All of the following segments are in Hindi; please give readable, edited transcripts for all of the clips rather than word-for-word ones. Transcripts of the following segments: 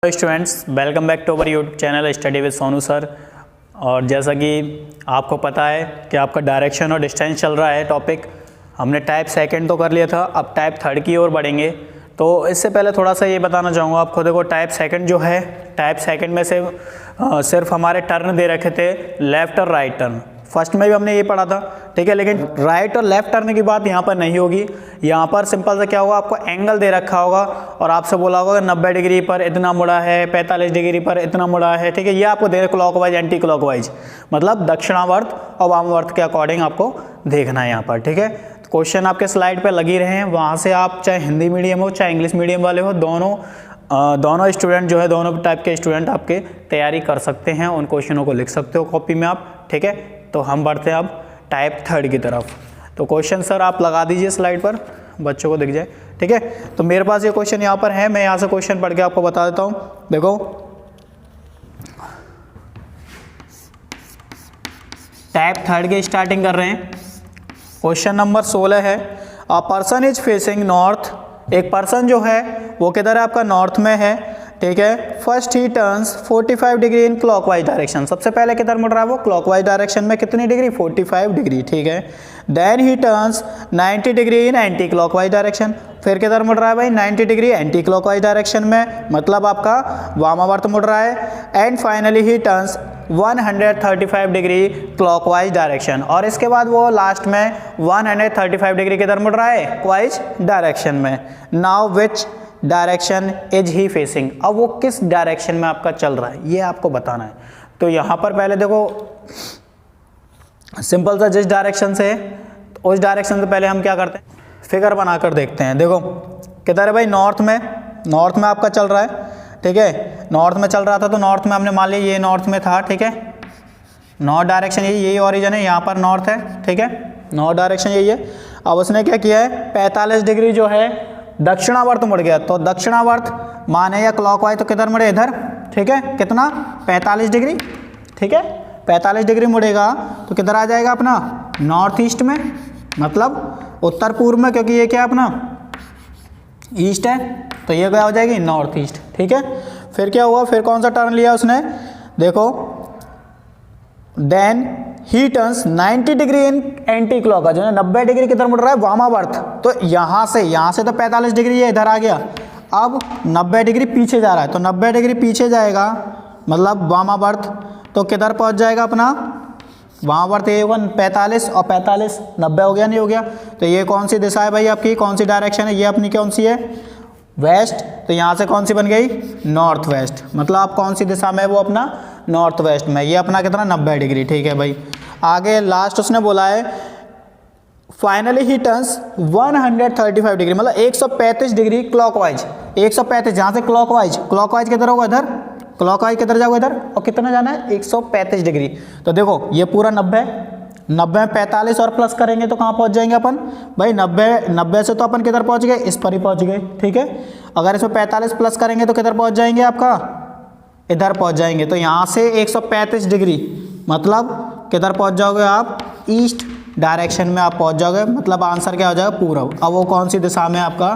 Students, welcome back to our YouTube channel study with Sonu sir. और जैसा कि आपको पता है कि आपका डायरेक्शन और डिस्टेंस चल रहा है टॉपिक। हमने टाइप सेकंड तो कर लिया था, अब टाइप थर्ड की ओर बढ़ेंगे। तो इससे पहले थोड़ा सा ये बताना चाहूँगा आपको। देखो, टाइप सेकंड जो है, टाइप सेकंड में से सिर्फ हमारे टर्न दे रखे थे, लेफ़्ट और राइट टर्न। फर्स्ट में भी हमने ये पढ़ा था, ठीक है। लेकिन राइट और लेफ्ट टर्न की बात यहाँ पर नहीं होगी। यहाँ पर सिंपल सा क्या होगा, आपको एंगल दे रखा होगा और आपसे बोला होगा 90 डिग्री पर इतना मुड़ा है, 45 डिग्री पर इतना मुड़ा है, ठीक है। ये आपको दे क्लॉकवाइज एंटी क्लॉकवाइज, मतलब दक्षिणावर्त और वामावर्त के अकॉर्डिंग आपको देखना है यहाँ पर, ठीक है। क्वेश्चन आपके स्लाइड पर लगी रहे हैं, वहाँ से आप चाहे हिंदी मीडियम हो चाहे इंग्लिश मीडियम वाले हो, दोनों स्टूडेंट जो है, दोनों टाइप के स्टूडेंट आपके तैयारी कर सकते हैं। उन क्वेश्चनों को लिख सकते हो कॉपी में आप, ठीक है। तो हम बढ़ते हैं अब टाइप थर्ड की तरफ। तो क्वेश्चन सर आप लगा दीजिए स्लाइड पर, बच्चों को दिख जाए, ठीक है। तो मेरे पास ये क्वेश्चन यहाँ पर है, मैं यहाँ से क्वेश्चन पढ़ के आपको बता देता हूँ। देखो, टाइप थर्ड के स्टार्टिंग कर रहे हैं। क्वेश्चन नंबर 16 है, अ पर्सन इज फेसिंग नॉर्थ। एक पर्सन जो है वो किधर है, आपका नॉर्थ में है, ठीक है। First he turns 45 degree in clockwise direction. सबसे पहले किधर मुड़ रहा है वो, क्लॉकवाइज डायरेक्शन में। कितनी डिग्री, 45 डिग्री, ठीक है। Then he turns 90 degree in anti clockwise direction. फिर किधर मुड़ रहा है भाई, 90 डिग्री एंटी क्लॉकवाइज डायरेक्शन में, मतलब आपका वामावर्त मुड़ रहा है। And finally he turns 135 degree clockwise direction. और इसके बाद वो लास्ट में 135 डिग्री किधर मुड़ रहा है, क्लॉकवाइज डायरेक्शन में। Now which direction is he facing. अब वो किस डायरेक्शन में आपका चल रहा है, ये आपको बताना है। तो यहाँ पर पहले देखो, सिंपल सा जिस डायरेक्शन से, तो उस डायरेक्शन से पहले हम क्या करते हैं, फिगर बनाकर देखते हैं। देखो किधर है भाई, नॉर्थ में। नॉर्थ में आपका चल रहा है, ठीक है। नॉर्थ में चल रहा था, तो नॉर्थ में हमने मान लिया ये नॉर्थ में था, ठीक है। नॉर्थ डायरेक्शन यही ओरिजिन है, यहाँ पर नॉर्थ है, ठीक है। नॉर्थ डायरेक्शन यही है। अब उसने क्या किया है, 45 डिग्री जो है दक्षिणावर्त मुड़ गया। तो दक्षिणावर्त माने या क्लॉकवाइज, तो किधर मुड़े, इधर, ठीक है। कितना, 45 डिग्री, ठीक है। 45 डिग्री मुड़ेगा तो किधर आ जाएगा अपना, नॉर्थ ईस्ट में, मतलब उत्तर पूर्व में, क्योंकि ये क्या है अपना ईस्ट है, तो ये क्या हो जाएगी, नॉर्थ ईस्ट, ठीक है। फिर क्या हुआ, फिर कौन सा टर्न लिया उसने, देखो, then he turns 90 degree in anti clockwise, 90 degree किधर मुड़ रहा है, वामावर्त। तो यहाँ से तो 45 डिग्री ये इधर आ गया, अब 90 डिग्री पीछे जा रहा है। तो 90 डिग्री पीछे जाएगा, मतलब वामावर्त, तो किधर पहुँच जाएगा अपना वामावर्त। ये होगा 45 और 45 90 हो गया, नहीं हो गया। तो ये कौन सी दिशा है भाई आपकी, कौन सी डायरेक्शन है, ये अपनी कौन सी है, वेस्ट। तो यहाँ से कौन सी बन गई, नॉर्थ वेस्ट, मतलब आप कौन सी दिशा में है वो अपना नॉर्थ वेस्ट में। ये अपना कितना, 90 डिग्री, ठीक है भाई। आगे लास्ट उसने बोला है फाइनली ही टर्न्स 135 डिग्री, मतलब 135 डिग्री क्लॉकवाइज। 135 जहाँ से क्लॉकवाइज किधर होगा, इधर क्लॉकवाइज किधर जाओगे, इधर। और कितना जाना है, 135 डिग्री। तो देखो ये पूरा 90 में 45 और प्लस करेंगे तो कहाँ पहुँच जाएंगे अपन भाई, 90 से तो अपन किधर पहुँच गए, इस पर ही पहुँच गए, ठीक है। अगर इसमें 45 प्लस करेंगे तो किधर पहुँच जाएंगे, आपका इधर पहुँच जाएंगे। तो यहाँ से 135 डिग्री, मतलब किधर पहुँच जाओगे आप, ईस्ट डायरेक्शन में आप पहुँच जाओगे, मतलब आंसर क्या हो जाएगा, पूरब। अब वो कौन सी दिशा में, आपका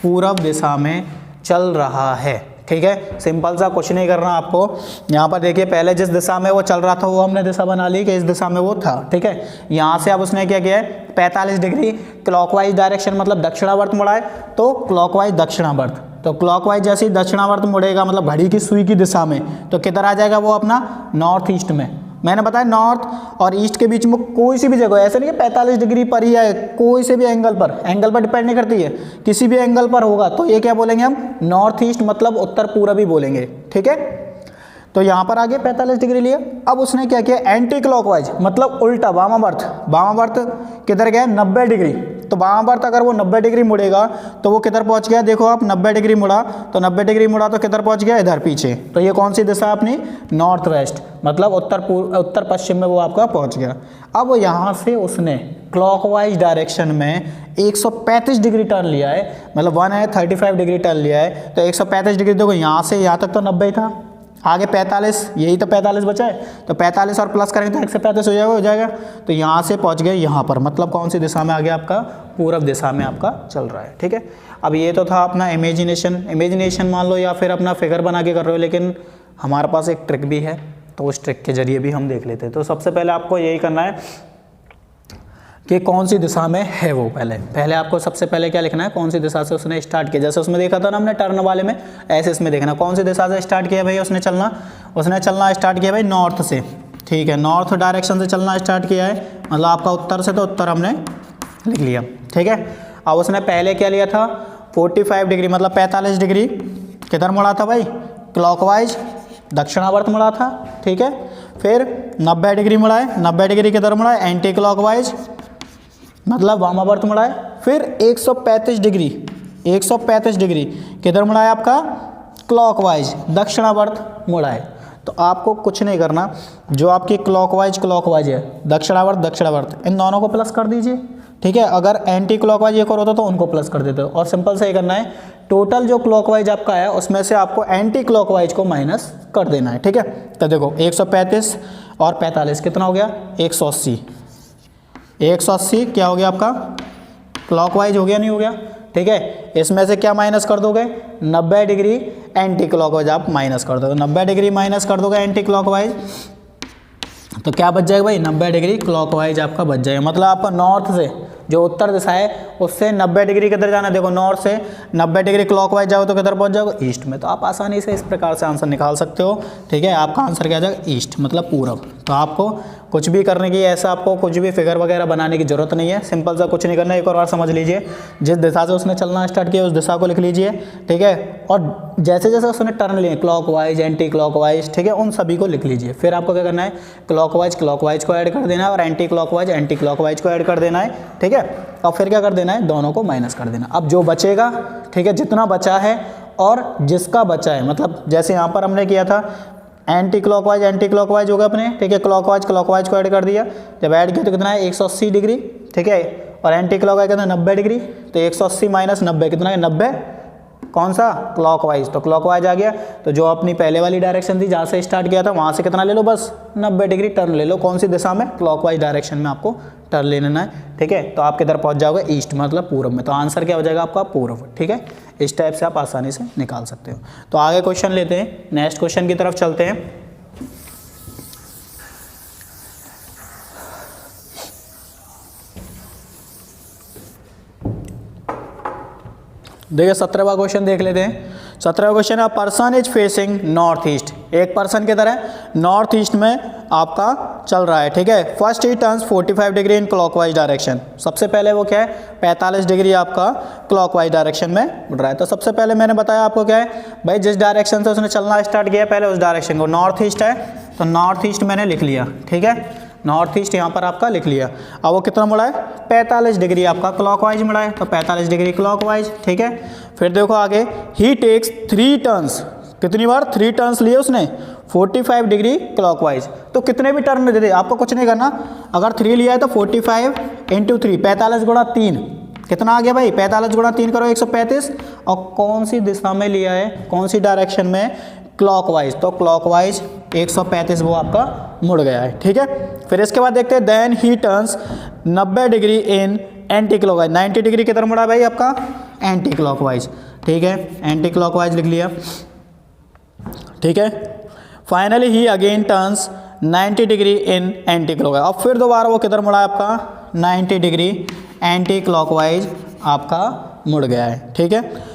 पूरब दिशा में चल रहा है, ठीक है। सिंपल सा कुछ नहीं करना आपको। यहाँ पर देखिए, पहले जिस दिशा में वो चल रहा था वो हमने दिशा बना ली कि इस दिशा में वो था, ठीक है। यहाँ से अब उसने क्या किया है, 45 डिग्री क्लॉकवाइज डायरेक्शन, मतलब दक्षिणावर्त मुड़ा है, तो क्लॉकवाइज दक्षिणावर्त। तो क्लॉकवाइज जैसे ही दक्षिणावर्त मुड़ेगा, मतलब घड़ी की सुई की दिशा में, तो किधर आ जाएगा वो अपना, नॉर्थ ईस्ट में। मैंने बताया नॉर्थ और ईस्ट के बीच में कोई सी भी जगह, ऐसे नहीं कि 45 डिग्री पर ही है, कोई से भी एंगल पर डिपेंड नहीं करती है, किसी भी एंगल पर होगा तो ये क्या बोलेंगे हम, नॉर्थ ईस्ट, मतलब उत्तर पूर्व ही बोलेंगे, ठीक है। तो यहाँ पर आगे 45 डिग्री लिए। अब उसने क्या किया, एंटी क्लॉकवाइज, मतलब उल्टा, वामावर्त किधर गया, 90 डिग्री। तो वामावर्त अगर वो 90 डिग्री मुड़ेगा तो वो किधर पहुँच गया, देखो आप, 90 डिग्री मुड़ा, तो 90 डिग्री मुड़ा तो किधर पहुँच गया, इधर पीछे। तो ये कौन सी दिशा अपनी, नॉर्थ वेस्ट, मतलब उत्तर पश्चिम में वो आपका पहुँच गया। अब यहाँ से उसने क्लॉकवाइज डायरेक्शन में 135 डिग्री टर्न लिया है, मतलब 135 डिग्री टर्न लिया है। तो 135 डिग्री देखो, यहाँ से यहाँ तक तो 90 था, आगे 45, यही तो 45 बचा है, तो 45 और प्लस करेंगे तो 1 से 35 हो जाएगा। तो यहाँ से पहुँच गए यहाँ पर, मतलब कौन सी दिशा में आ गया आपका, पूर्व दिशा में आपका चल रहा है। ठीक है, अब ये तो था अपना इमेजिनेशन मान लो या फिर अपना फिगर बना के कर रहे हो, लेकिन हमारे पास एक ट्रिक भी है, तो उस ट्रिक के जरिए भी हम देख लेते हैं। तो सबसे पहले आपको यही करना है कि कौन सी दिशा में है वो, पहले आपको सबसे पहले क्या लिखना है, कौन सी दिशा से उसने स्टार्ट किया। जैसे उसमें देखा था ना हमने टर्न वाले में, ऐसे इसमें देखना कौन सी दिशा से स्टार्ट किया भाई उसने चलना स्टार्ट किया भाई नॉर्थ से। ठीक है, नॉर्थ डायरेक्शन से चलना स्टार्ट किया है, मतलब आपका उत्तर से, तो उत्तर हमने लिख लिया। ठीक है, अब उसने पहले क्या लिया था 45 डिग्री, मतलब 45 डिग्री किधर मुड़ा था भाई, क्लॉकवाइज दक्षिणावर्त मुड़ा था। ठीक है, फिर 90 डिग्री मुड़ा है, 90 डिग्री किधर मुड़ा है, एंटी क्लॉकवाइज मतलब वामावर्त मुड़ा है। फिर 135 डिग्री किधर मुड़ा है आपका, क्लॉकवाइज दक्षिणावर्त मुड़ा है। तो आपको कुछ नहीं करना, जो आपकी क्लॉकवाइज है, दक्षिणावर्त, इन दोनों को प्लस कर दीजिए। ठीक है, अगर एंटी क्लॉकवाइज एक और होता तो उनको प्लस कर देते हो, और सिंपल से ये करना है, टोटल जो क्लॉकवाइज आपका है उसमें से आपको एंटी क्लॉकवाइज को माइनस कर देना है। ठीक है, तो देखो 135 और 45 कितना हो गया, 180 क्या हो गया आपका, क्लॉकवाइज हो गया नहीं हो गया। ठीक है, इसमें से क्या माइनस कर दोगे, 90 डिग्री एंटी क्लॉकवाइज आप माइनस कर दोगे, 90 डिग्री माइनस कर दोगे एंटी क्लॉकवाइज, तो क्या बच जाएगा भाई, 90 डिग्री क्लॉकवाइज आपका बच जाएगा। मतलब आपका नॉर्थ से, जो उत्तर दिशा है उससे 90 डिग्री किधर जाना है, देखो नॉर्थ से 90 डिग्री क्लॉकवाइज जाओ तो किधर पहुंच जाओगे, ईस्ट में। तो आप आसानी से इस प्रकार से आंसर निकाल सकते हो। ठीक है, आपका आंसर क्या आ जाएगा, ईस्ट मतलब पूरब। तो आपको कुछ भी करने की, ऐसा आपको कुछ भी फिगर वगैरह बनाने की जरूरत नहीं है, सिंपल सा कुछ नहीं करना है। एक और बार समझ लीजिए, जिस दिशा से उसने चलना स्टार्ट किया उस दिशा को लिख लीजिए। ठीक है, और जैसे जैसे उसने टर्न लिए, क्लॉकवाइज एंटी क्लॉकवाइज, ठीक है, उन सभी को लिख लीजिए। फिर आपको क्या करना है, क्लॉकवाइज को ऐड कर देना है और एंटी क्लॉकवाइज को ऐड कर देना है। ठीक है, और फिर क्या कर देना है, दोनों को माइनस कर देना। अब जो बचेगा, ठीक है, जितना बचा है और जिसका बचा है, मतलब जैसे यहाँ पर हमने किया था एंटी क्लॉकवाइज होगा अपने। ठीक है, क्लॉकवाइज को ऐड कर दिया, जब ऐड किया तो कितना है 180 डिग्री। ठीक है, और एंटी क्लॉकवाइज कितना 90 डिग्री, तो 180 माइनस 90 कितना है 90, कौन सा, क्लॉकवाइज। तो क्लॉकवाइज आ गया, तो जो अपनी पहले वाली डायरेक्शन थी जहाँ से स्टार्ट किया था वहाँ से कितना ले लो, बस 90 डिग्री टर्न ले लो, कौन सी दिशा में, क्लॉकवाइज डायरेक्शन में आपको टर्न ले लेना है। ठीक है, तो आप किधर पहुँच जाओगे, ईस्ट मतलब पूर्व में। तो आंसर क्या हो जाएगा आपका, पूर्व। ठीक है, इस टाइप से आप आसानी से निकाल सकते हो। तो आगे क्वेश्चन लेते हैं, नेक्स्ट क्वेश्चन की तरफ चलते हैं। देखिए 17वां क्वेश्चन देख लेते हैं। 17वां क्वेश्चन है, person is facing north east, एक पर्सन की तरह नॉर्थ ईस्ट में आपका चल रहा है। ठीक है, first he turns 45 degree in clockwise direction, सबसे पहले वो क्या है 45 डिग्री आपका क्लॉकवाइज डायरेक्शन में बढ़ रहा है। तो सबसे पहले मैंने बताया आपको क्या है भाई, जिस डायरेक्शन से उसने चलना स्टार्ट किया पहले उस डायरेक्शन को, नॉर्थ ईस्ट है तो नॉर्थ ईस्ट मैंने लिख लिया। ठीक है, नॉर्थ ईस्ट यहाँ पर आपका लिख लिया। अब वो कितना मुड़ा है, 45 डिग्री आपका क्लॉकवाइज मुड़ा है, तो 45 डिग्री क्लॉकवाइज। ठीक है, फिर देखो आगे, ही टेक्स 3 टर्न्स, कितनी बार 3 टर्न्स लिए उसने 45 डिग्री क्लॉकवाइज। तो कितने भी टर्न दे दे, आपको कुछ नहीं करना, अगर 3 लिया है तो 45 × 3, 45 गुणा 3 कितना आ गया भाई, 45 गुणा 3 करो 135, और कौन सी दिशा में लिया है, कौन सी डायरेक्शन में, क्लॉकवाइज, तो क्लॉकवाइज 135 वो आपका मुड़ गया है। ठीक है, फिर इसके बाद देखते हैं, then he turns 90 degree in anti clockwise, 90 degree किधर मुड़ा भाई आपका, एंटी क्लॉकवाइज। ठीक है, एंटी क्लॉकवाइज लिख लिया। ठीक है, finally he again turns 90 degree in anti clockwise, अब फिर दोबारा वो किधर मुड़ा है आपका 90 डिग्री एंटी क्लॉकवाइज आपका मुड़ गया है। ठीक है,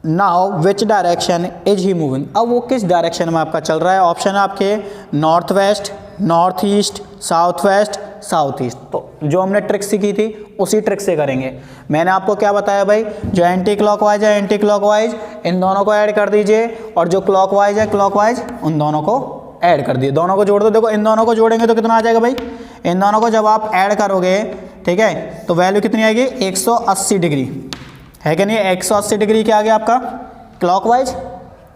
now which direction is he moving, अब वो किस डायरेक्शन में आपका चल रहा है। ऑप्शन है आपके north west, north east, south west, south east. तो जो हमने ट्रिक सीखी थी उसी ट्रिक से करेंगे। मैंने आपको क्या बताया भाई, जो एंटी क्लॉकवाइज है एंटी क्लॉकवाइज, इन दोनों को ऐड कर दीजिए, और जो क्लॉकवाइज है क्लॉकवाइज, उन दोनों को ऐड कर दिए, दोनों को जोड़ दो। देखो इन दोनों को जोड़ेंगे तो कितना आ जाएगा भाई, इन दोनों को जब आप ऐड करोगे, ठीक है, तो वैल्यू कितनी आएगी 180 डिग्री, है कि नहीं, 180 डिग्री क्या आ गया आपका क्लॉकवाइज,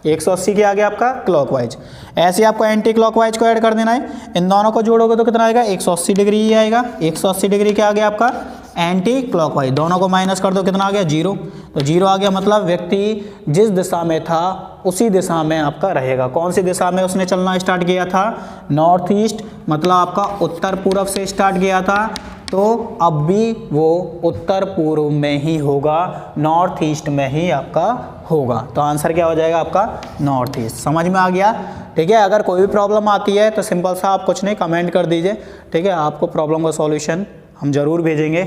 180 के आगे आपका क्लॉकवाइज। ऐसे आपको एंटी क्लॉकवाइज को ऐड कर देना है, इन दोनों को जोड़ोगे तो कितना आएगा 180 डिग्री ही आएगा, 180 डिग्री के आगे आपका एंटी क्लॉकवाइज, दोनों को माइनस कर दो कितना आ गया 0, तो 0 आ गया, मतलब व्यक्ति जिस दिशा में था उसी दिशा में आपका रहेगा। कौन सी दिशा में उसने चलना स्टार्ट किया था? नॉर्थ ईस्ट, मतलब आपका उत्तर पूर्व से स्टार्ट किया था, तो अब भी वो उत्तर पूर्व में ही होगा, नॉर्थ ईस्ट में ही आपका होगा। तो आंसर क्या हो जाएगा आपका? North east. समझ में आ गया? ठीक है। अगर कोई भी प्रॉब्लम आती है तो सिंपल सा आप कुछ नहीं, कमेंट कर दीजिए, ठीक है। आपको प्रॉब्लम का सॉल्यूशन हम ज़रूर भेजेंगे,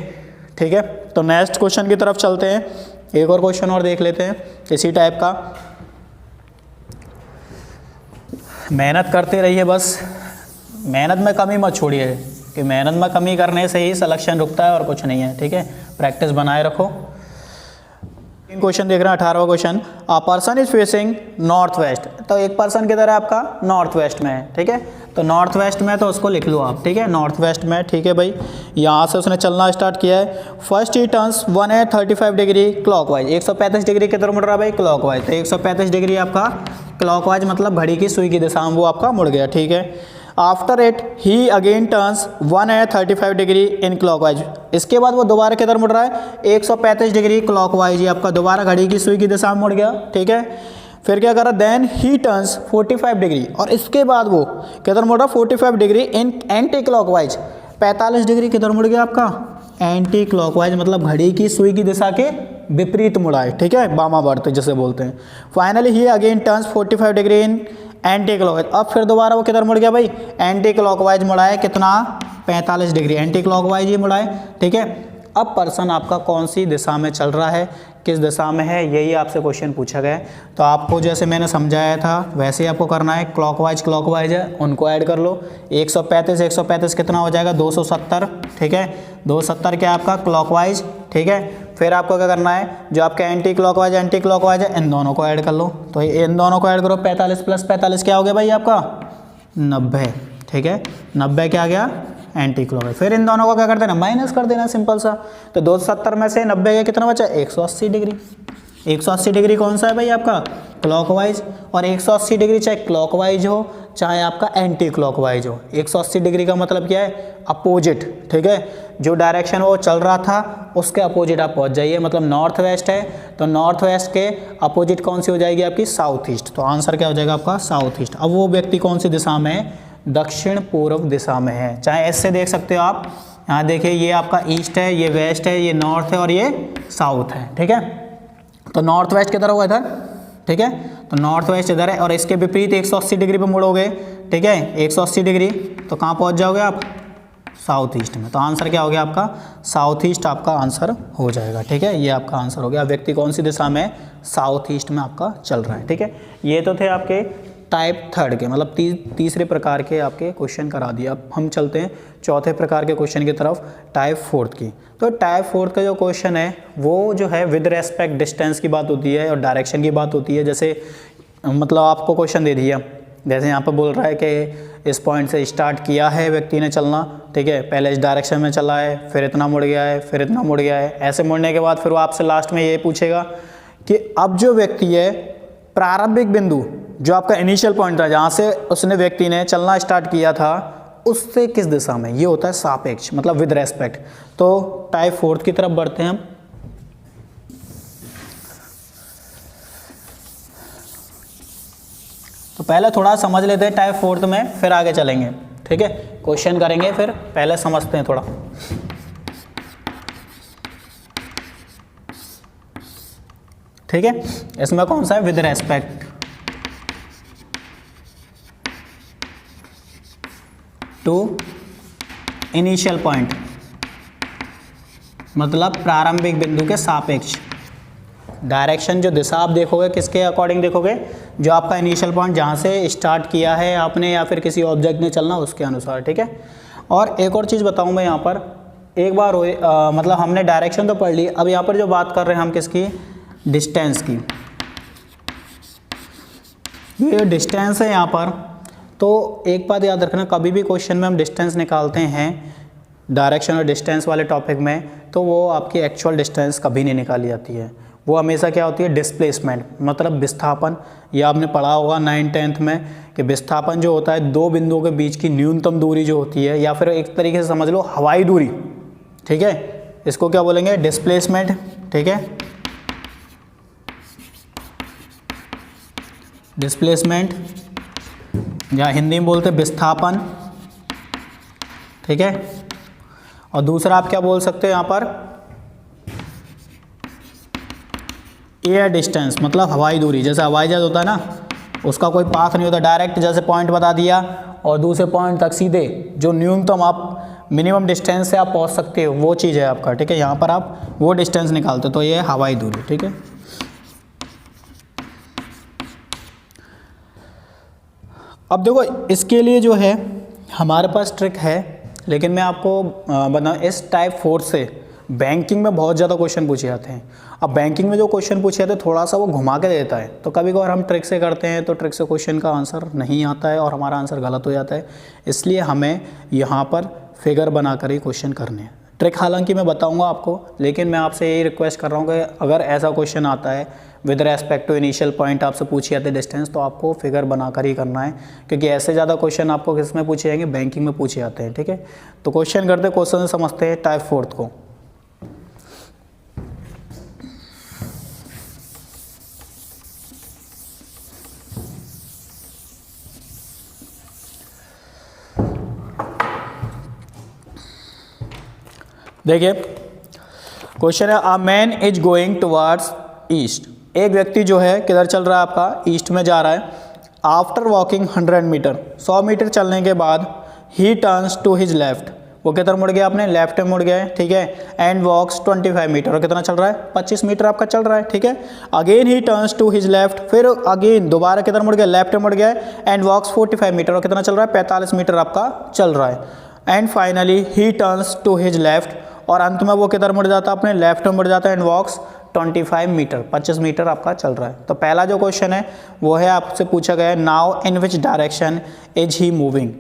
ठीक है। तो नेक्स्ट क्वेश्चन की तरफ चलते हैं। एक और क्वेश्चन और देख लेते हैं इसी टाइप का। मेहनत करते रहिए, बस मेहनत में कमी मत छोड़िए, कि मेहनत में कमी करने से ही सिलेक्शन रुकता है और कुछ नहीं है, ठीक है। प्रैक्टिस बनाए रखो। क्वेश्चन देख रहे हैं 18वां question. A person is facing north west. तो एक पर्सन किधर है आपका? नॉर्थ वेस्ट में है, ठीक है। तो नॉर्थ वेस्ट में तो उसको लिख लो आप, ठीक है, नॉर्थ वेस्ट में, ठीक है भाई। यहाँ से उसने चलना स्टार्ट किया है। फर्स्ट ही टर्न्स 135 डिग्री क्लॉकवाइज। 135 डिग्री की तरफ मुड़ रहा है भाई, क्लॉकवाइज। तो 135 डिग्री आपका क्लॉकवाइज, मतलब घड़ी की सुई की दिशा में वो आपका मुड़ गया, ठीक है। After it he again turns 135 degree in clockwise. इसके बाद वो दोबारा किधर मुड़ रहा है? 135 डिग्री क्लॉकवाइज, ये आपका दोबारा घड़ी की सुई की दिशा में मुड़ गया, ठीक है। फिर क्या कर रहा है? देन ही टर्न्स 45 डिग्री, और इसके बाद वो किधर मुड़ रहा है? 45 degree in anti clockwise. 45 degree किधर मुड़ गया आपका? एंटी क्लॉकवाइज, मतलब घड़ी की सुई की दिशा के विपरीत मुड़ा है, ठीक है, वामावर्त जिसे बोलते हैं। Finally he again turns 45 degree in anti clockwise. अब फिर दोबारा वो किधर मुड़ गया भाई? एंटी क्लॉकवाइज मुड़ा है, कितना? 45 डिग्री एंटी क्लॉकवाइज ही मुड़ा है, ठीक है। अब पर्सन आपका कौन सी दिशा में चल रहा है, किस दिशा में है, यही आपसे क्वेश्चन पूछा गया है। तो आपको जैसे मैंने समझाया था वैसे ही आपको करना है। क्लॉकवाइज है, उनको ऐड कर लो। 135 कितना हो जाएगा? 270, ठीक है। 270 क्या आपका? क्लॉकवाइज, ठीक है। फिर आपको क्या करना है? जो आपका एंटी क्लॉकवाइज है, इन दोनों को ऐड कर लो। तो इन दोनों को ऐड करो। 45 प्लस 45 क्या हो गया भाई आपका? 90, ठीक है। 90 क्या आ गया? Anti clockwise. फिर इन दोनों को क्या कर देना? माइनस कर देना, सिंपल सा। तो 270 में से 90 का कितना बचा? 180 डिग्री। 180 डिग्री कौन सा है भाई आपका? क्लॉकवाइज। और 180 डिग्री चाहे क्लॉकवाइज हो चाहे आपका एंटी क्लॉकवाइज हो, 180 डिग्री का मतलब क्या है? अपोजिट, ठीक है। जो डायरेक्शन वो चल रहा था उसके अपोजिट आप पहुंच जाइए। मतलब नॉर्थ वेस्ट है तो नॉर्थ वेस्ट के अपोजिट कौन सी हो जाएगी आपकी? South east. तो आंसर क्या हो जाएगा आपका? South east. अब वो व्यक्ति कौन सी दिशा में है? दक्षिण पूर्व दिशा में है। चाहे ऐसे देख सकते हो आप, यहाँ देखिए, ये आपका ईस्ट है, ये वेस्ट है, ये नॉर्थ है और ये साउथ है, ठीक है। तो नॉर्थ वेस्ट किधर होगा? इधर, ठीक है। तो नॉर्थ वेस्ट इधर है और इसके विपरीत 180 डिग्री पे मुड़ोगे, ठीक है, 180 डिग्री, तो कहाँ पहुँच जाओगे आप? साउथ ईस्ट में। तो आंसर क्या हो गया आपका? साउथ ईस्ट आपका आंसर हो जाएगा, ठीक है। ये आपका आंसर हो गया। व्यक्ति कौन सी दिशा में? साउथ ईस्ट में आपका चल रहा है, ठीक है। ये तो थे आपके टाइप थर्ड के, मतलब तीसरे प्रकार के आपके क्वेश्चन करा दिए। अब हम चलते हैं चौथे प्रकार के क्वेश्चन की तरफ, टाइप फोर्थ की। तो टाइप फोर्थ का जो क्वेश्चन है वो जो है विद रेस्पेक्ट डिस्टेंस की बात होती है और डायरेक्शन की बात होती है। जैसे मतलब आपको क्वेश्चन दे दिया, जैसे यहाँ पर बोल रहा है कि इस पॉइंट से स्टार्ट किया है व्यक्ति ने चलना, ठीक है, पहले इस डायरेक्शन में चला है, फिर इतना मुड़ गया है, फिर इतना मुड़ गया है। ऐसे मुड़ने के बाद फिर वो आपसे लास्ट में ये पूछेगा कि अब जो व्यक्ति है प्रारंभिक बिंदु जो आपका इनिशियल पॉइंट था जहाँ से उसने व्यक्ति ने चलना स्टार्ट किया था उससे किस दिशा में? ये होता है सापेक्ष, मतलब विद रेस्पेक्ट। तो टाइप फोर्थ की तरफ बढ़ते हैं हम। तो पहले थोड़ा समझ लेते हैं टाइप फोर्थ में, फिर आगे चलेंगे, ठीक है। क्वेश्चन करेंगे फिर पहले समझते हैं थोड़ा। ठीक है, इसमें कौन सा है? With respect to initial point, मतलब प्रारंभिक बिंदु के सापेक्ष। डायरेक्शन जो दिशा आप देखोगे किसके अकॉर्डिंग देखोगे? जो आपका इनिशियल पॉइंट जहाँ से स्टार्ट किया है आपने या फिर किसी ऑब्जेक्ट ने चलना उसके अनुसार, ठीक है। और एक और चीज़ बताऊँ मैं यहाँ पर, एक बार मतलब हमने डायरेक्शन तो पढ़ ली, अब यहाँ पर जो बात कर रहे हैं हम किसकी? डिस्टेंस की। ये डिस्टेंस है यहाँ पर। तो एक बात याद रखना, कभी भी क्वेश्चन में हम डिस्टेंस निकालते हैं डायरेक्शन और डिस्टेंस वाले टॉपिक में, तो वो आपकी एक्चुअल डिस्टेंस कभी नहीं निकाली जाती है। वो हमेशा क्या होती है? डिस्प्लेसमेंट, मतलब विस्थापन। ये आपने पढ़ा होगा 9th-10th में कि विस्थापन जो होता है दो बिंदुओं के बीच की न्यूनतम दूरी जो होती है, या फिर एक तरीके से समझ लो हवाई दूरी, ठीक है, इसको क्या बोलेंगे? डिस्प्लेसमेंट, ठीक है। डिस्प्लेसमेंट, या हिंदी में बोलते विस्थापन, ठीक है। और दूसरा आप क्या बोल सकते हैं यहाँ पर, एयर डिस्टेंस, मतलब हवाई दूरी। जैसे हवाई जहाज होता है ना, उसका कोई पाथ नहीं होता, डायरेक्ट जैसे पॉइंट बता दिया और दूसरे पॉइंट तक सीधे जो न्यूनतम आप मिनिमम डिस्टेंस से आप पहुंच सकते हो, वो चीज़ है आपका, ठीक है। यहाँ पर आप वो डिस्टेंस निकालते हो, तो ये है हवाई दूरी, ठीक है। अब देखो इसके लिए जो है हमारे पास ट्रिक है, लेकिन मैं आपको बताऊँ, इस टाइप 4 से बैंकिंग में बहुत ज़्यादा क्वेश्चन पूछे जाते हैं। अब बैंकिंग में जो क्वेश्चन पूछे जाते हैं थोड़ा सा वो घुमा के देता है, तो कभी कभार हम ट्रिक से करते हैं तो ट्रिक से क्वेश्चन का आंसर नहीं आता है और हमारा आंसर गलत हो जाता है। इसलिए हमें यहाँ पर फिगर बनाकर ही क्वेश्चन करने हैं। ट्रिक हालांकि मैं बताऊंगा आपको, लेकिन मैं आपसे यही रिक्वेस्ट कर रहा हूँ कि अगर ऐसा क्वेश्चन आता है with respect to initial point आपसे पूछे जाते डिस्टेंस, तो आपको फिगर बनाकर ही करना है, क्योंकि ऐसे ज़्यादा क्वेश्चन आपको किस में पूछे जाएंगे, बैंकिंग में पूछे जाते हैं, ठीक है। तो क्वेश्चन करते, क्वेश्चन समझते हैं टाइप 4 को। देखिए क्वेश्चन है, a man is going towards east. एक व्यक्ति जो है किधर चल रहा है आपका, ईस्ट में जा रहा है। आफ्टर वॉकिंग 100 मीटर, 100 मीटर चलने के बाद ही टर्न्स टू हिज लेफ्ट, वो किधर मुड़ गया, अपने लेफ्ट में मुड़ गया है, ठीक है। एंड वॉक्स 25 मीटर, और कितना चल रहा है, 25 मीटर आपका चल रहा है, ठीक है। Again he turns to his left, फिर अगेन दोबारा किधर मुड़ गया, लेफ्ट में मुड़ गया है। एंड वॉक्स 45 मीटर, और कितना चल रहा है, 45 मीटर आपका चल रहा है। And finally he turns to his left, और अंत में वो किधर मुड़ जाता है, अपने लेफ्ट में मुड़ जाता है। एंड वॉक्स 25 मीटर, 25 मीटर आपका चल रहा है। तो पहला जो क्वेश्चन है वो है, आपसे पूछा गया है now in which direction is he moving,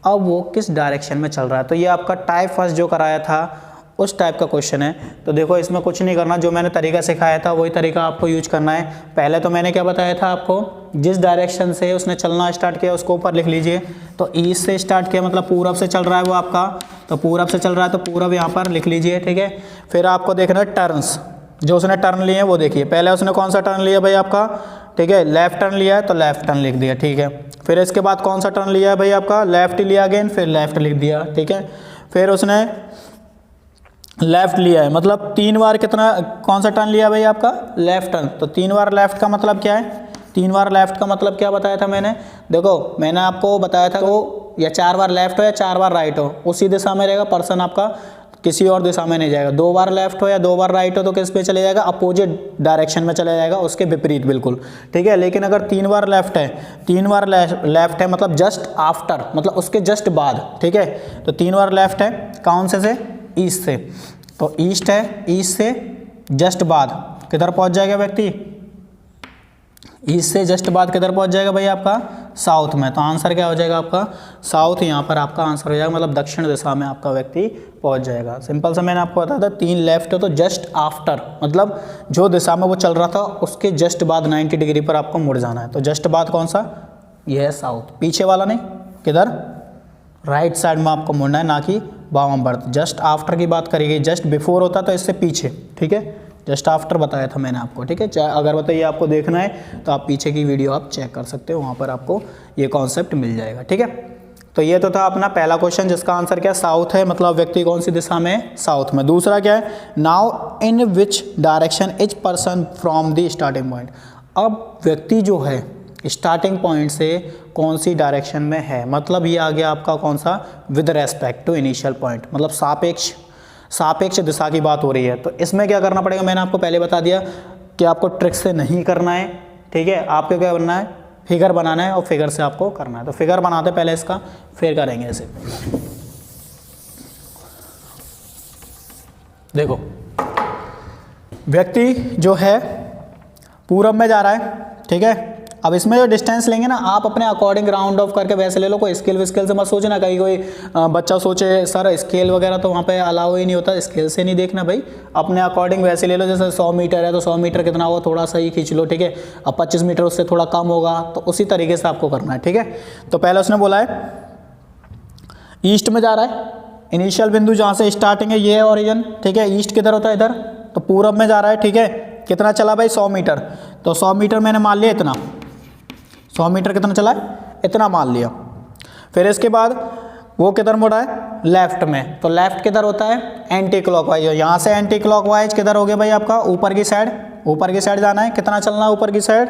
अब वो किस डायरेक्शन में चल रहा है। तो ये आपका टाइप फर्स्ट जो कराया था उस टाइप का क्वेश्चन है। तो देखो इसमें कुछ नहीं करना, जो मैंने तरीका सिखाया था वही तरीका आपको यूज करना है। पहले तो मैंने क्या बताया था आपको, जिस डायरेक्शन से उसने चलना स्टार्ट किया उसको ऊपर लिख लीजिए। तो ईस्ट से स्टार्ट किया, मतलब पूरब से चल रहा है वो आपका, तो पूरब से चल रहा है तो पूरब यहाँ पर लिख लीजिए, ठीक है। फिर आपको देखना है टर्न्स, जो उसने टर्न लिए हैं वो देखिए। पहले उसने कौन सा टर्न लिया भाई आपका, ठीक है, लेफ्ट टर्न लिया है तो लेफ्ट टर्न लिख दिया, ठीक है। फिर इसके बाद कौन सा टर्न लिया है भाई आपका, लेफ्ट लिया अगेन, फिर लेफ्ट लिख दिया, ठीक है। फिर उसने लेफ्ट लिया है, मतलब 3 बार कितना, कौन सा टर्न लिया भाई आपका, लेफ्ट टर्न। तो 3 बार लेफ्ट का मतलब क्या है, 3 बार लेफ्ट का मतलब क्या बताया था मैंने, देखो मैंने आपको बताया था तो या 4 बार लेफ्ट हो या 4 बार राइट हो, उसी दिशा में रहेगा पर्सन आपका, किसी और दिशा में नहीं जाएगा। 2 बार लेफ्ट हो या 2 बार राइट हो तो किस पे चले जाएगा, अपोजिट डायरेक्शन में चला जाएगा, उसके विपरीत बिल्कुल, ठीक है। लेकिन अगर 3 बार लेफ्ट है, 3 बार लेफ्ट है मतलब जस्ट आफ्टर, मतलब उसके जस्ट बाद, ठीक है। तो 3 बार लेफ्ट है, कौन से ईस्ट से, तो ईस्ट है, ईस्ट से जस्ट बाद किधर पहुंच जाएगा व्यक्ति, ईस्ट से जस्ट बाद किधर पहुंच जाएगा भाई आपका, साउथ में। तो आंसर क्या हो जाएगा आपका, साउथ यहाँ पर आपका आंसर हो जाएगा, मतलब दक्षिण दिशा में आपका व्यक्ति पहुंच जाएगा। सिंपल सा मैंने आपको बताया था, 3 लेफ्ट है तो जस्ट आफ्टर, मतलब जो दिशा में वो चल रहा था उसके जस्ट बाद 90 डिग्री पर आपको मुड़ जाना है। तो जस्ट बाद कौन सा, यह है साउथ, पीछे वाला नहीं, किधर, राइट साइड में आपको मुड़ना है, ना कि वामावर्त। जस्ट आफ्टर की बात करी गई, जस्ट बिफोर होता तो इससे पीछे, ठीक है, जस्ट आफ्टर बताया था मैंने आपको, ठीक है। अगर बताइए आपको देखना है तो आप पीछे की वीडियो आप चेक कर सकते हो, वहाँ पर आपको ये कॉन्सेप्ट मिल जाएगा, ठीक है। तो ये तो था अपना पहला क्वेश्चन, जिसका आंसर क्या, साउथ है, मतलब व्यक्ति कौन सी दिशा में, साउथ में। दूसरा क्या है, now in which direction is person from the starting point, अब व्यक्ति जो है स्टार्टिंग पॉइंट से कौन सी डायरेक्शन में है, मतलब ये आ गया आपका कौन सा, with respect to initial point, मतलब सापेक्ष दिशा की बात हो रही है। तो इसमें क्या करना पड़ेगा, मैंने आपको पहले बता दिया कि आपको ट्रिक से नहीं करना है, ठीक है। आपको क्या करना है, फिगर बनाना है और फिगर से आपको करना है। तो फिगर बनाते पहले इसका, फिर करेंगे इसे। देखो व्यक्ति जो है पूरब में जा रहा है, ठीक है। अब इसमें जो डिस्टेंस लेंगे ना, आप अपने अकॉर्डिंग राउंड ऑफ करके वैसे ले लो, कोई स्केल विस्केल से मत सोचना। कहीं कोई बच्चा सोचे सर स्केल वगैरह तो वहाँ पे अलाउ ही नहीं होता, स्केल से नहीं देखना भाई, अपने अकॉर्डिंग वैसे ले लो। जैसे 100 मीटर है तो 100 मीटर कितना होगा, थोड़ा सा ही खींच लो, ठीक है। अब 25 मीटर उससे थोड़ा कम होगा, तो उसी तरीके से आपको करना है, ठीक है। तो पहले उसने बोला है ईस्ट में जा रहा है, इनिशियल बिंदु जहाँ से स्टार्टिंग है ये है ओरिजिन, ठीक है। ईस्ट किधर होता है, इधर, तो पूरब में जा रहा है, ठीक है। कितना चला भाई, 100 मीटर, तो 100 मीटर मैंने मान लिया इतना, 100 मीटर कितना चला है, इतना मान लिया। फिर इसके बाद वो किधर मुड़ा है, लेफ्ट में, तो लेफ्ट किधर होता है, एंटी क्लॉकवाइज। यहाँ से एंटी क्लॉकवाइज किधर हो गया भाई आपका, ऊपर की साइड, ऊपर की साइड जाना है। कितना चलना है ऊपर की साइड,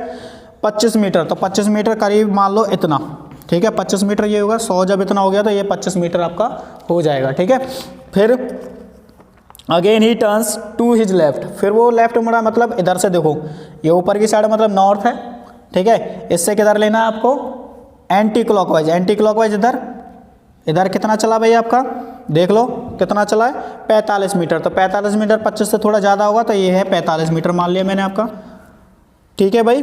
25 मीटर। तो 25 मीटर करीब मान लो इतना, ठीक है, 25 मीटर ये होगा। 100 जब इतना हो गया तो ये 25 मीटर आपका हो जाएगा, ठीक है। फिर again he turns to his left, फिर वो लेफ्ट मुड़ा, मतलब इधर से देखो, ये ऊपर की साइड मतलब नॉर्थ है, ठीक है। इससे किधर लेना है आपको, एंटी क्लॉकवाइज। एंटी क्लॉकवाइज इधर, इधर कितना चला भाई आपका, देख लो कितना चला है, 45 मीटर। तो 45 मीटर 25 से थोड़ा ज़्यादा होगा, तो ये है 45 मीटर मान लिया मैंने आपका, ठीक है भाई।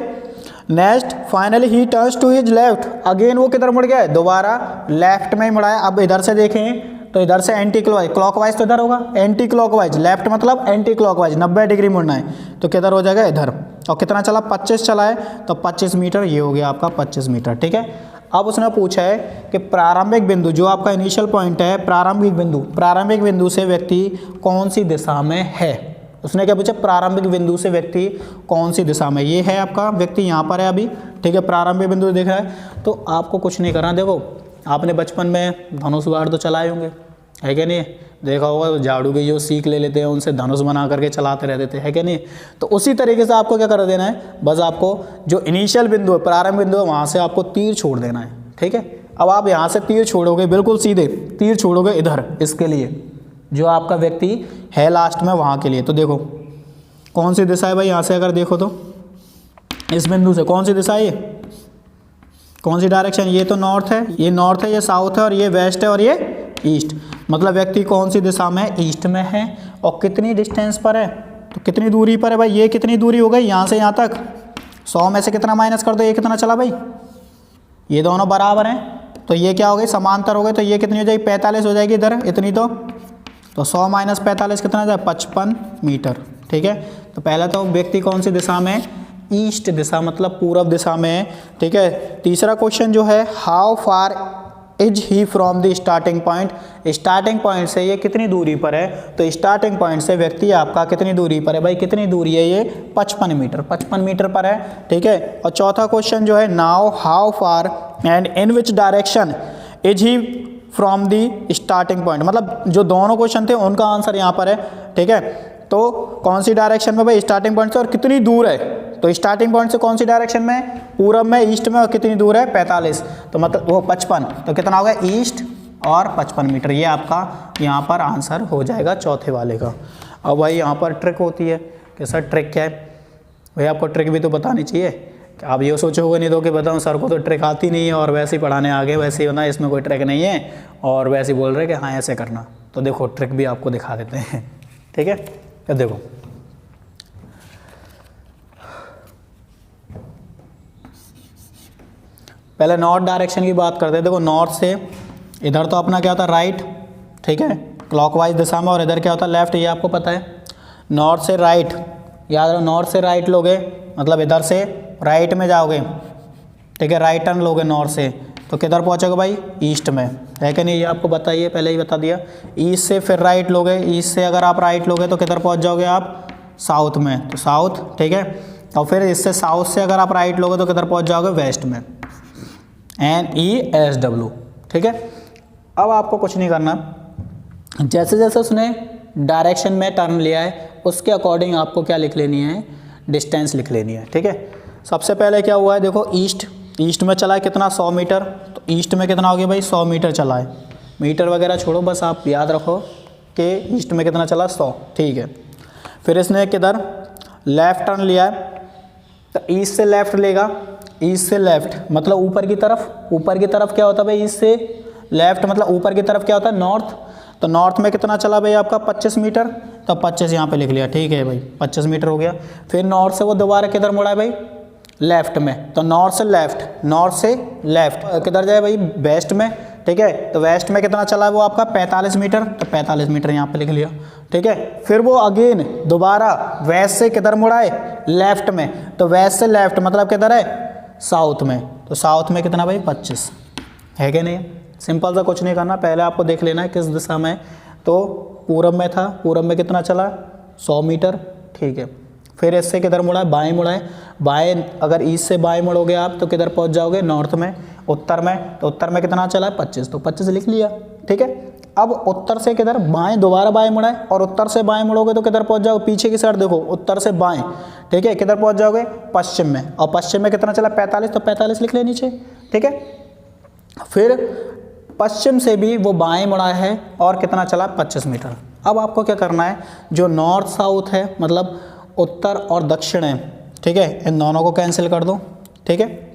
Next finally he turns to his left, again वो किधर मुड़ गया है, दोबारा लेफ्ट में ही मुड़ा है। अब इधर से देखें तो इधर से एंटी क्लॉकवाइज, क्लॉकवाइज तो इधर होगा, एंटी क्लॉकवाइज, लेफ्ट मतलब एंटी क्लॉकवाइज, 90 डिग्री मुड़ना है, तो किधर हो जाएगा, इधर। और कितना चला, 25 चला है, तो 25 मीटर ये हो गया आपका 25 मीटर, ठीक है। अब उसने पूछा है कि प्रारंभिक बिंदु, जो आपका इनिशियल पॉइंट है, प्रारंभिक बिंदु से व्यक्ति कौन सी दिशा में है। उसने क्या पूछा, प्रारंभिक बिंदु से व्यक्ति कौन सी दिशा में, ये है आपका व्यक्ति यहाँ पर है अभी, ठीक है, प्रारंभिक बिंदु दिख रहा है। तो आपको कुछ नहीं करना, देखो आपने बचपन में धनुष बाण तो चलाए होंगे, है क्या नहीं, देखा होगा, तो झाड़ू की जो सीख ले लेते हैं उनसे धनुष बना करके चलाते रहते थे, है क्या नहीं। तो उसी तरीके से आपको क्या कर देना है, बस आपको जो इनिशियल बिंदु है, प्रारंभ बिंदु है, वहाँ से आपको तीर छोड़ देना है, ठीक है। अब आप यहाँ से तीर छोड़ोगे, बिल्कुल सीधे तीर छोड़ोगे इधर, इसके लिए जो आपका व्यक्ति है लास्ट में वहाँ के लिए। तो देखो कौन सी दिशा है भाई, यहाँ से अगर देखो तो इस बिंदु से कौन सी दिशा है, ये कौन सी डायरेक्शन, ये तो नॉर्थ है, ये नॉर्थ है, ये साउथ है, और ये वेस्ट है, और ये ईस्ट। मतलब व्यक्ति कौन सी दिशा में है, ईस्ट में है। और कितनी डिस्टेंस पर है, तो कितनी दूरी पर है भाई, ये कितनी दूरी हो गई यहाँ से यहाँ तक, 100 में से कितना माइनस कर दो, ये कितना चला भाई, ये दोनों बराबर हैं, तो ये क्या हो गई, समांतर हो गए, तो ये कितनी हो जाएगी, 45 हो जाएगी इधर, इतनी तो 100 माइनस 45 कितना जाए, 55 मीटर, ठीक है। तो पहला तो व्यक्ति कौन सी दिशा में, ईस्ट दिशा मतलब पूर्व दिशा में है, ठीक है। तीसरा क्वेश्चन जो है, how far is he from the starting point, starting point से ये कितनी दूरी पर है। तो स्टार्टिंग पॉइंट से व्यक्ति आपका कितनी दूरी पर है भाई, कितनी दूरी है, ये 55 मीटर, 55 मीटर पर है, ठीक है। और चौथा क्वेश्चन जो है, now how far and in which direction is he from the starting point, मतलब जो दोनों क्वेश्चन थे उनका आंसर यहाँ पर है, ठीक है। तो कौन सी डायरेक्शन में भाई, स्टार्टिंग पॉइंट से, और कितनी दूर है, तो स्टार्टिंग पॉइंट से कौन सी डायरेक्शन में, पूरब में, ईस्ट में, और कितनी दूर है, 45, तो मतलब वो 55, तो कितना होगा, ईस्ट और 55 मीटर, ये आपका यहाँ पर आंसर हो जाएगा चौथे वाले का। अब भाई यहाँ पर ट्रिक होती है कि सर ट्रिक क्या है, भाई आपको ट्रिक भी तो बतानी चाहिए। आप ये सोचोगे नहीं तो कि बताऊँ सर को तो ट्रिक आती नहीं है और वैसे ही पढ़ाने आगे, वैसे ही होना, इसमें कोई ट्रिक नहीं है, और वैसे ही बोल रहे कि हाँ ऐसे करना। तो देखो ट्रिक भी आपको दिखा देते हैं, ठीक है। तो देखो पहले नॉर्थ डायरेक्शन की बात करते हैं। देखो नॉर्थ से इधर तो अपना क्या होता है, राइट, ठीक है, क्लॉकवाइज दिशा में, और इधर क्या होता है, लेफ्ट, ये आपको पता है। नॉर्थ से राइट, याद रखो, नॉर्थ से राइट लोगे मतलब इधर से राइट में जाओगे, ठीक है, राइट टर्न लोगे नॉर्थ से, तो किधर पहुँचोगे भाई, ईस्ट में, है कि नहीं, ये आपको बताइए, पहले ही बता दिया। ईस्ट से फिर राइट लोगे, ईस्ट से अगर आप राइट लोगे तो किधर पहुँच जाओगे आप, साउथ में, तो साउथ, ठीक है। और फिर इससे साउथ से अगर आप राइट लोगे तो किधर पहुँच जाओगे, वेस्ट में, NESW, ठीक है। अब आपको कुछ नहीं करना, जैसे जैसे उसने डायरेक्शन में टर्न लिया है उसके अकॉर्डिंग आपको क्या लिख लेनी है, डिस्टेंस लिख लेनी है, ठीक है। सबसे पहले क्या हुआ है, देखो ईस्ट में चला है कितना, 100 मीटर, तो ईस्ट में कितना हो गया भाई, 100 मीटर चला है। मीटर वगैरह छोड़ो, बस आप याद रखो कि ईस्ट में कितना चला, 100, ठीक है। फिर इसने किधर लेफ़्ट टर्न लिया है, तो ईस्ट से लेफ़्ट लेगा, ईस्ट से लेफ़्ट मतलब ऊपर की तरफ, ऊपर की तरफ क्या होता है भाई, ईस्ट से लेफ़्ट मतलब ऊपर की तरफ क्या होता है, नॉर्थ। तो नॉर्थ में कितना चला भाई आपका, 25 मीटर, तो 25 यहाँ पे लिख लिया, ठीक है भाई, 25 मीटर हो गया। फिर नॉर्थ से वो दोबारा किधर मुड़ा है भाई, लेफ़्ट में, तो नॉर्थ से लेफ़्ट किधर जाए भाई, वेस्ट में, ठीक है। तो वेस्ट में कितना चला है वो आपका, 45 मीटर, तो 45 मीटर यहाँ पे लिख लिया, ठीक है। फिर वो अगेन दोबारा वेस्ट से किधर मुड़ा है, लेफ़्ट में, तो वेस्ट से लेफ़्ट मतलब किधर है, साउथ में, तो साउथ में कितना भाई, 25, है कि नहीं। सिंपल सा कुछ नहीं करना, पहले आपको देख लेना है किस दिशा में, तो पूरब में था, पूरब में कितना चला, 100 मीटर, ठीक है। फिर इससे किधर मुड़ा है, बाएं मुड़ा है, बाएं अगर ईस्ट से बाएं मुड़ोगे आप तो किधर पहुंच जाओगे, नॉर्थ में, उत्तर में, तो उत्तर में कितना चला है 25, तो 25 लिख लिया, ठीक है। अब उत्तर से किधर बाएं, दोबारा बाएं मुड़ा है, और उत्तर से बाएं मुड़ोगे तो किधर पहुंच जाओगे, पीछे की साइड देखो, उत्तर से बाएं, ठीक है, किधर पहुंच जाओगे, पश्चिम में, और पश्चिम में कितना चला 45, तो 45 लिख ले नीचे, ठीक है। फिर पश्चिम से भी वो बाएं मुड़ा है और कितना चला 25 मीटर। अब आपको क्या करना है, जो नॉर्थ साउथ है मतलब उत्तर और दक्षिण है, ठीक है, इन दोनों को कैंसिल कर दो, ठीक है।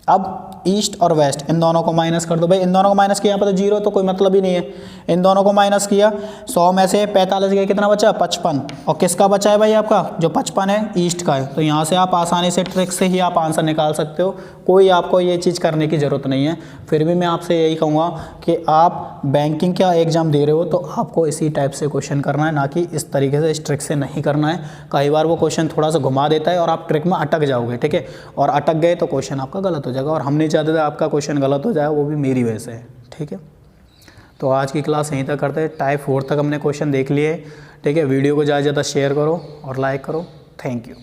अब ईस्ट और वेस्ट इन दोनों को माइनस कर दो, भाई इन दोनों को माइनस किया, यहाँ पर तो जीरो तो कोई मतलब ही नहीं है, इन दोनों को माइनस किया, 100 में से 45 गए, कितना बचा 55, और किसका बचा है भाई आपका जो 55 है ईस्ट का है। तो यहाँ से आप आसानी से ट्रिक से ही आप आंसर निकाल सकते हो, कोई आपको ये चीज़ करने की ज़रूरत नहीं है। फिर भी मैं आपसे यही कहूँगा कि आप बैंकिंग का एग्ज़ाम दे रहे हो तो आपको इसी टाइप से क्वेश्चन करना है, ना कि इस तरीके से इस ट्रिक से नहीं करना है। कई बार वो क्वेश्चन थोड़ा सा घुमा देता है और आप ट्रिक में अटक जाओगे, ठीक है, और अटक गए तो क्वेश्चन आपका गलत हो जाएगा, और हम नहीं चाहते थे आपका क्वेश्चन गलत हो जाए, वो भी मेरी वजह से, ठीक है। तो आज की क्लास यहीं तक करते हैं, टाइप 4 तक हमने क्वेश्चन देख लिए, ठीक है। वीडियो को ज़्यादा से ज़्यादा शेयर करो और लाइक करो। Thank you.